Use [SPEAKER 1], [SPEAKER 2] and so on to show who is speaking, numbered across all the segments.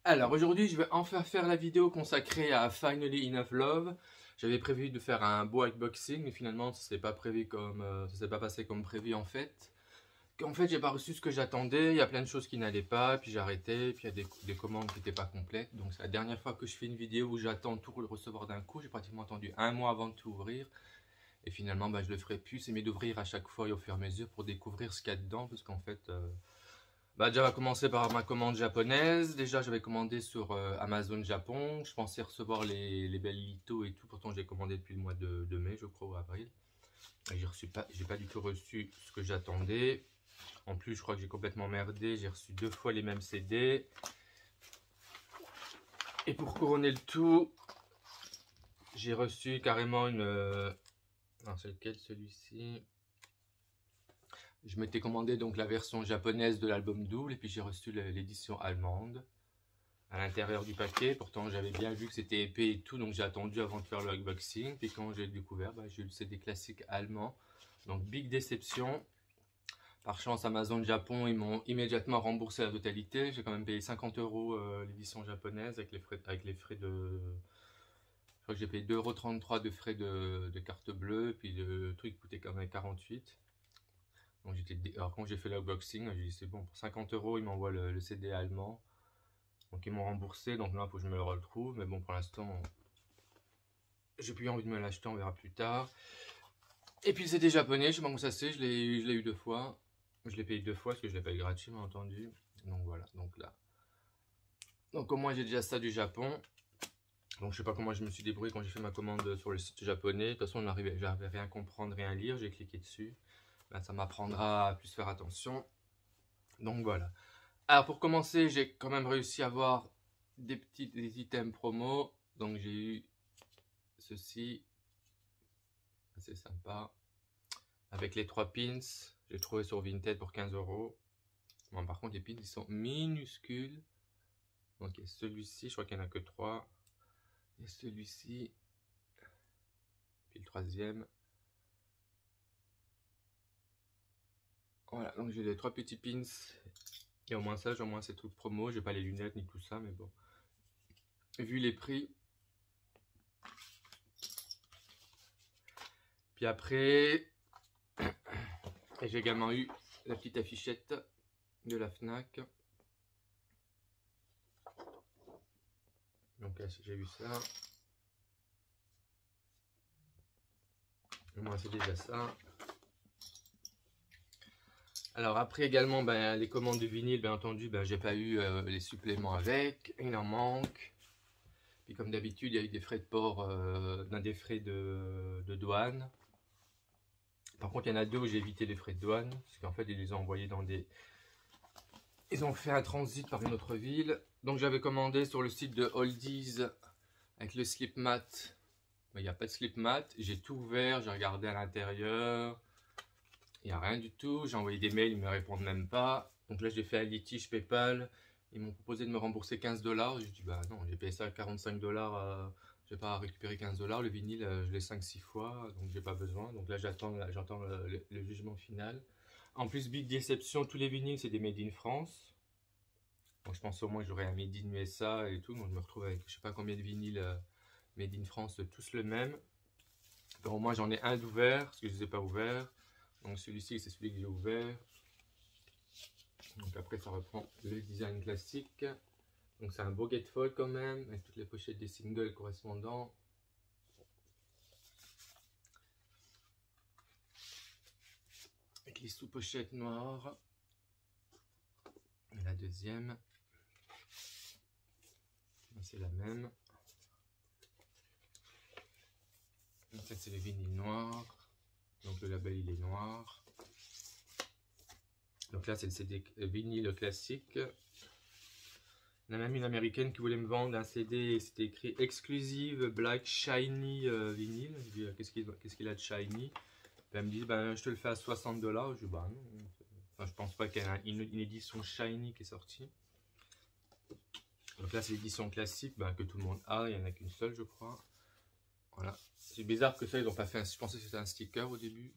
[SPEAKER 1] Alors aujourd'hui je vais enfin faire la vidéo consacrée à Finally Enough Love. J'avais prévu de faire un beau unboxing mais finalement ça s'est pas prévu comme ça s'est pas passé comme prévu en fait. J'ai pas reçu ce que j'attendais, il y a plein de choses qui n'allaient pas, puis j'ai arrêté, puis il y a des commandes qui n'étaient pas complètes. Donc c'est la dernière fois que je fais une vidéo où j'attends tout le recevoir d'un coup. J'ai pratiquement attendu un mois avant de tout ouvrir. Et finalement je le ferai plus, c'est mieux d'ouvrir à chaque fois et au fur et à mesure pour découvrir ce qu'il y a dedans parce qu'en fait déjà, on va commencer par ma commande japonaise. Déjà, j'avais commandé sur Amazon Japon. Je pensais recevoir les belles litho et tout. Pourtant, j'ai commandé depuis le mois de mai, je crois, ou avril. Et j'ai pas du tout reçu ce que j'attendais. En plus, je crois que j'ai complètement merdé. J'ai reçu 2 fois les mêmes CD. Et pour couronner le tout, j'ai reçu carrément une... Non, c'est lequel, celui-ci? Je m'étais commandé donc la version japonaise de l'album double. Et puis, j'ai reçu l'édition allemande à l'intérieur du paquet. Pourtant j'avais bien vu que c'était épais et tout, donc j'ai attendu avant de faire le unboxing. Puis quand j'ai découvert, j'ai eu le CD classique allemand. Donc big déception. Par chance, Amazon Japon, ils m'ont immédiatement remboursé la totalité. J'ai quand même payé 50 € l'édition japonaise avec les frais de... Je crois que j'ai payé 2,33 € de frais de carte bleue, puis le truc coûtait quand même 48. Donc alors quand j'ai fait l'unboxing, j'ai dit c'est bon, pour 50 € ils m'envoient le CD allemand. Donc ils m'ont remboursé, donc là il faut que je me le retrouve, mais bon pour l'instant j'ai plus envie de me l'acheter, on verra plus tard. Et puis le CD japonais, je sais pas comment ça c'est, je l'ai eu 2 fois. Je l'ai payé 2 fois parce que je l'ai payé gratuit bien entendu. Donc voilà, donc là. Donc au moins j'ai déjà ça du Japon. Donc je sais pas comment je me suis débrouillé quand j'ai fait ma commande sur le site japonais. De toute façon j'arrivais rien à comprendre, rien à lire, j'ai cliqué dessus. Là, ça m'apprendra à plus faire attention. Donc voilà. Alors pour commencer, j'ai quand même réussi à avoir des items promo. Donc j'ai eu ceci, assez sympa, avec les 3 pins. J'ai trouvé sur Vinted pour 15 €. Bon, par contre les pins ils sont minuscules. Donc celui-ci, je crois qu'il n'y en a que 3. Et celui-ci, puis le troisième. Voilà, donc j'ai les 3 petits pins. Et au moins ça, au moins c'est tout promo. J'ai pas les lunettes ni tout ça, mais bon. Vu les prix. Puis après, j'ai également eu la petite affichette de la Fnac. Donc là, j'ai eu ça. Moi, c'est déjà ça. Alors après également, les commandes de vinyle, bien entendu, j'ai pas eu les suppléments avec. Il en manque. Puis comme d'habitude, il y a eu des frais de port, des frais de douane. Par contre, il y en a 2 où j'ai évité les frais de douane. Parce qu'en fait, ils les ont envoyés dans des... Ils ont fait un transit par une autre ville. Donc j'avais commandé sur le site de Oldies avec le slip mat. Il n'y a pas de slip mat. J'ai tout ouvert, j'ai regardé à l'intérieur. Il n'y a rien du tout. J'ai envoyé des mails, ils ne me répondent même pas. Donc là, j'ai fait un litige PayPal. Ils m'ont proposé de me rembourser 15 $. J'ai dit, bah non, j'ai payé ça à 45 $. Je n'ai pas à récupérer 15 $. Le vinyle, je l'ai 5-6 fois, donc j'ai pas besoin. Donc là, j'attends le jugement final. En plus, big déception, tous les vinyles, c'est des made in France. Donc je pense au moins que j'aurai un made in USA et tout. Donc je me retrouve avec je sais pas combien de vinyles made in France, tous le même. Donc au moins j'en ai un d'ouvert, parce que je ne les ai pas ouverts. Donc celui-ci, c'est celui que j'ai ouvert. Donc après, ça reprend le design classique. Donc c'est un beau gatefold quand même, avec toutes les pochettes des singles correspondants. Avec les sous-pochettes noires. Et la deuxième, c'est la même. Donc ça, c'est le vinyle noir. Donc le label, il est noir. Donc là, c'est le CD vinyle classique. Il y en a même une américaine qui voulait me vendre un CD, c'était écrit Exclusive Black Shiny vinyle. Je dis, qu'est-ce qu'il a de shiny? Puis elle me dit, je te le fais à 60 $. Je dis, bah non. Enfin, je pense pas qu'il y ait une édition shiny qui est sortie. Donc là, c'est l'édition classique que tout le monde a. Il n'y en a qu'une seule, je crois. Voilà. C'est bizarre que ça, ils n'ont pas fait un... Je pensais que c'était un sticker au début.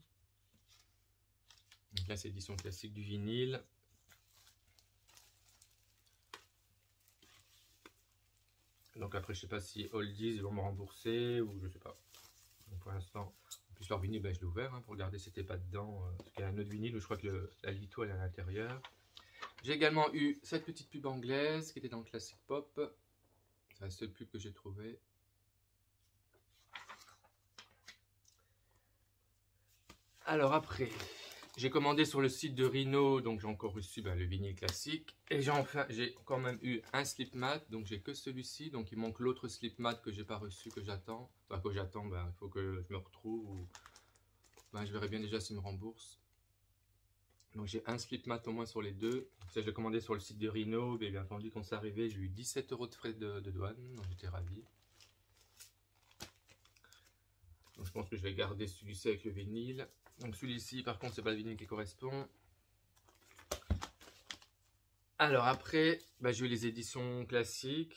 [SPEAKER 1] Donc là, c'est l'édition classique du vinyle. Donc après, je sais pas si Oldies ils vont me rembourser ou je sais pas. Donc pour l'instant, en plus leur vinyle, ben, je l'ai ouvert hein, pour regarder si c'était pas dedans. Parce qu'il y a un autre vinyle où je crois que la litho elle est à l'intérieur. J'ai également eu cette petite pub anglaise qui était dans le Classic Pop. C'est la seule pub que j'ai trouvée. Alors après, j'ai commandé sur le site de Rhino, donc j'ai encore reçu ben, le vinyle classique. Et j'ai quand même eu un slip mat, donc j'ai que celui-ci. Donc il manque l'autre slip mat que j'ai pas reçu, que j'attends. Enfin que j'attends, ben, il faut que je me retrouve. Ou... Ben, je verrai bien déjà s'il me rembourse. Donc j'ai un slip mat au moins sur les deux. Ça je l'ai commandé sur le site de Rhino. Et bien entendu quand c'est arrivé, j'ai eu 17 € de frais de douane. Donc j'étais ravi. Donc je pense que je vais garder celui-ci avec le vinyle. Donc celui-ci par contre c'est pas le vinyle qui correspond. Alors après bah, j'ai eu les éditions classiques.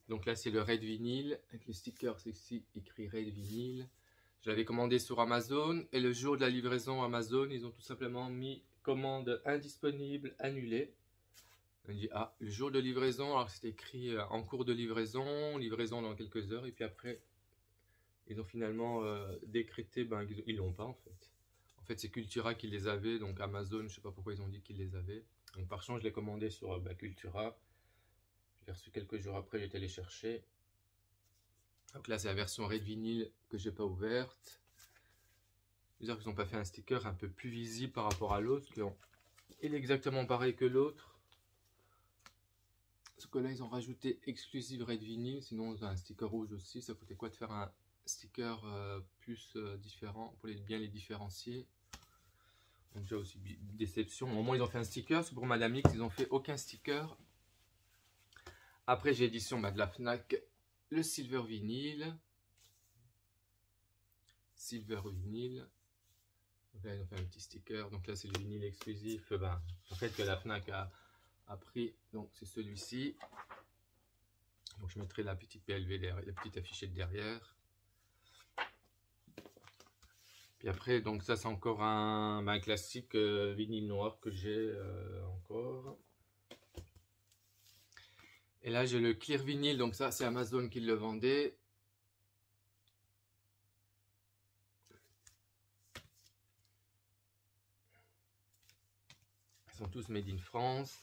[SPEAKER 1] Donc là c'est le Red Vinyl avec le sticker c'est ici écrit Red Vinyl. Je l'avais commandé sur Amazon et le jour de la livraison Amazon ils ont tout simplement mis commande indisponible annulée. On dit ah le jour de livraison alors c'était écrit en cours de livraison dans quelques heures et puis après ils ont finalement décrété ben, ils l'ont pas en fait. En fait, c'est Cultura qui les avait, donc Amazon, je sais pas pourquoi ils ont dit qu'ils les avaient. Donc par chance, je l'ai commandé sur Cultura. Je l'ai reçu quelques jours après, j'ai été les chercher. Donc là, c'est la version Red Vinyl que j'ai pas ouverte. C'est-à-dire qu'ils n'ont pas fait un sticker un peu plus visible par rapport à l'autre. Il est exactement pareil que l'autre. Sauf que là, ils ont rajouté exclusive Red Vinyl. Sinon, un sticker rouge aussi. Ça coûtait quoi de faire un sticker plus différent pour bien les différencier. Donc déjà aussi déception. Au moins ils ont fait un sticker. Parce que pour Madame X ils ont fait aucun sticker. Après j'ai édition de la Fnac le Silver Vinyl. Silver Vinyl. Donc là ils ont fait un petit sticker. Donc là c'est le vinyle exclusif. En fait que la Fnac a pris. Donc c'est celui-ci. Donc je mettrai la petite PLV derrière, la petite affichette derrière. Et après, donc ça c'est encore un classique vinyle noir que j'ai encore. Et là j'ai le Clear Vinyl, donc ça c'est Amazon qui le vendait. Ils sont tous made in France.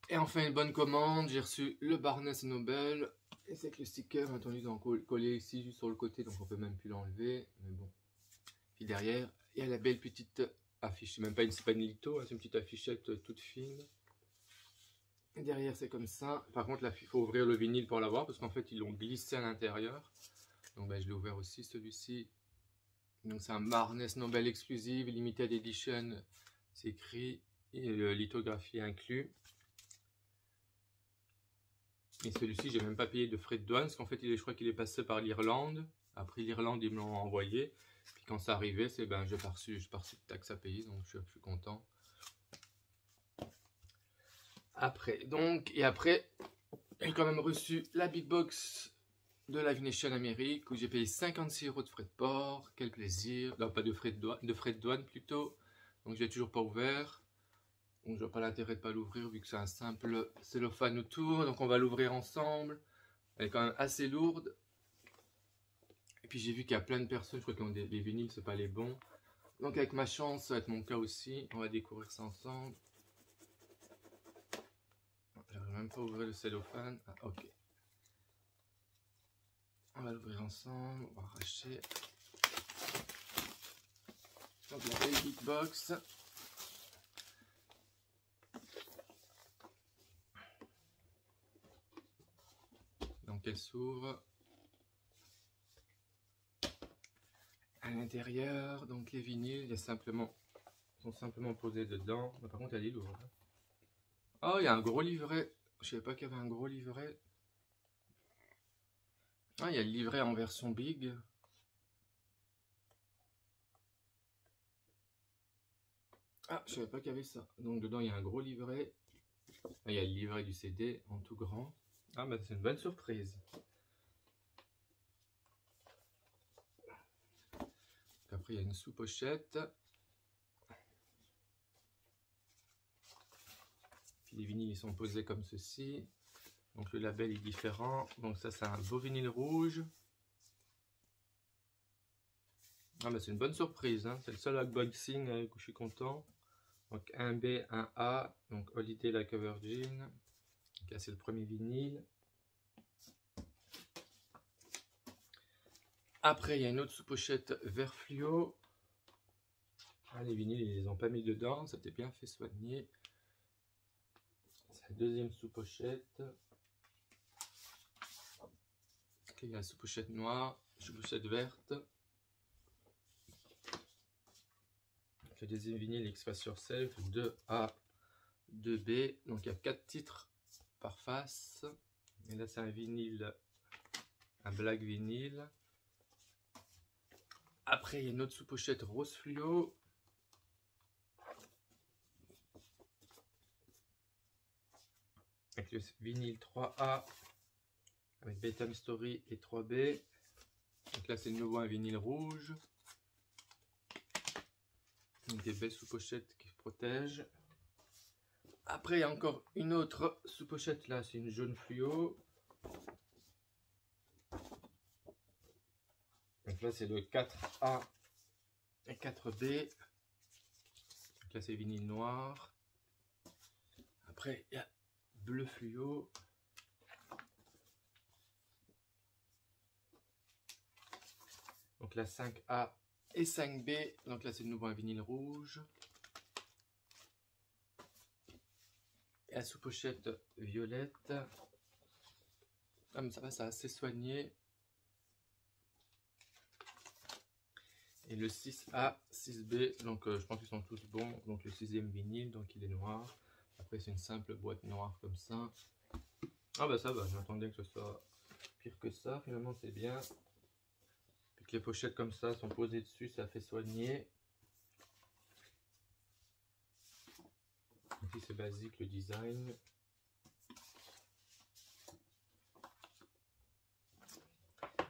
[SPEAKER 1] Et enfin une bonne commande, j'ai reçu le Barnes & Noble. Et c'est que le sticker, entendu, ils ont collé ici juste sur le côté, donc on peut même plus l'enlever. Mais bon. Puis derrière, il y a la belle petite affiche, même pas une litho, hein, c'est une petite affichette toute fine. Et derrière c'est comme ça. Par contre là il faut ouvrir le vinyle pour l'avoir parce qu'en fait ils l'ont glissé à l'intérieur. Donc je l'ai ouvert aussi celui-ci. Donc c'est un Barnes & Noble exclusive, limited edition. C'est écrit et le lithographie inclus. Et celui-ci j'ai même pas payé de frais de douane parce qu'en fait je crois qu'il est passé par l'Irlande. Après l'Irlande ils me l'ont envoyé. Puis quand c'est arrivé c'est j'ai pas reçu de taxe à payer donc je suis content. Après, j'ai quand même reçu la Big Box de Live Nation Amérique où j'ai payé 56 € de frais de port. Quel plaisir. Non, pas de frais de douane plutôt. Donc je l'ai toujours pas ouvert. Donc je vois pas l'intérêt de pas l'ouvrir vu que c'est un simple cellophane autour. Donc on va l'ouvrir ensemble. Elle est quand même assez lourde. Et puis j'ai vu qu'il y a plein de personnes, je crois que les vinyles c'est pas les bons. Donc avec ma chance, ça va être mon cas aussi. On va découvrir ça ensemble. J'arrive même pas à ouvrir le cellophane. Ah, ok. On va l'ouvrir ensemble. On va arracher. Donc la belle Big Box. Donc elle s'ouvre. À l'intérieur, donc les vinyles, sont simplement posés dedans. Mais par contre elle est lourde. Oh, il y a un gros livret. Je savais pas qu'il y avait un gros livret. Ah, il y a le livret en version big. Ah, je savais pas qu'il y avait ça. Donc dedans, il y a un gros livret. Ah, il y a le livret du CD en tout grand. Ah, bah c'est une bonne surprise. Après, il y a une sous-pochette. Puis les vinyles, ils sont posés comme ceci. Donc le label est différent. Donc ça c'est un beau vinyle rouge. Ah bah c'est une bonne surprise, hein. C'est le seul unboxing où je suis content. Donc un B, un A, donc Holiday Like a Virgin. Donc là c'est le premier vinyle. Après il y a une autre sous-pochette vert fluo. Ah, les vinyles ils les ont pas mis dedans, ça t'est bien fait soigner. C'est la deuxième sous-pochette. Il y a la sous-pochette noire, sous-pochette verte. Le deuxième vinyle Express Yourself, 2A, 2B. Donc il y a 4 titres par face. Et là c'est un vinyle, un black vinyle. Après il y a une autre sous-pochette rose fluo. Avec le vinyle 3A, avec Bedtime Story et 3B. Donc là c'est de nouveau un vinyle rouge. Donc des belles sous-pochettes qui protègent. Après il y a encore une autre sous-pochette, là c'est une jaune fluo. Donc là c'est le 4A et 4B. Donc là c'est vinyle noir. Après il y a bleu fluo. Donc la 5A et 5B. Donc là c'est de nouveau un vinyle rouge. Et la sous-pochette violette. Ah, mais ça va, c'est assez soigné. Et le 6A, 6B, donc je pense qu'ils sont tous bons. Donc le 6e vinyle, donc il est noir. Après c'est une simple boîte noire comme ça. Ah bah ça va, je m'attendais que ce soit pire que ça. Finalement c'est bien. Puis que les pochettes comme ça sont posées dessus, ça fait soigner. Ici c'est basique le design.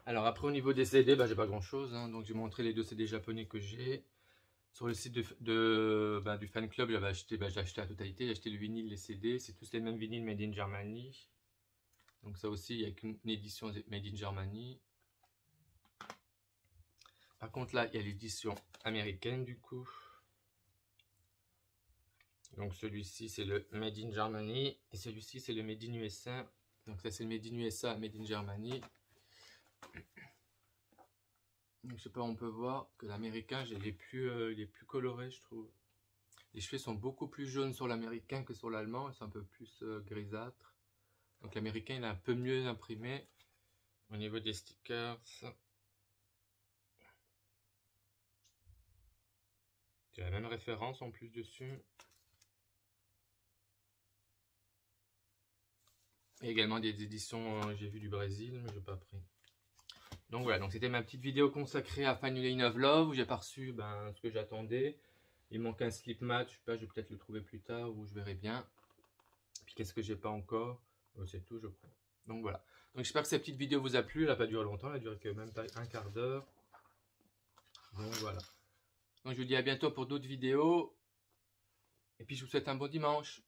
[SPEAKER 1] Alors après au niveau des CD, bah, j'ai pas grand chose, hein. Donc j'ai montré les 2 CD japonais que j'ai. Sur le site du fan club, j'ai acheté la totalité, j'ai acheté le vinyle, les CD, c'est tous les mêmes vinyles made in Germany. Donc ça aussi, il n'y a qu'une édition made in Germany. Par contre là, il y a l'édition américaine du coup. Donc celui-ci c'est le made in Germany et celui-ci c'est le made in USA. Donc ça c'est le made in USA, made in Germany. Donc, je sais pas, on peut voir que l'américain, il est plus coloré, je trouve. Les cheveux sont beaucoup plus jaunes sur l'américain que sur l'allemand, c'est un peu plus grisâtre. Donc l'américain, il est un peu mieux imprimé. Au niveau des stickers, c'est la même référence en plus dessus. Et également des éditions, j'ai vu du Brésil, mais j'ai pas pris. Donc voilà, donc c'était ma petite vidéo consacrée à Final Line of Love, où j'ai pas reçu ce que j'attendais. Il manque un slip mat, je sais pas, je vais peut-être le trouver plus tard, ou je verrai bien. Puis qu'est-ce que j'ai pas encore, c'est tout, je prends. Donc voilà, donc j'espère que cette petite vidéo vous a plu, elle n'a pas duré longtemps, elle a duré que même pas un quart d'heure. Donc voilà, donc je vous dis à bientôt pour d'autres vidéos, et puis je vous souhaite un bon dimanche.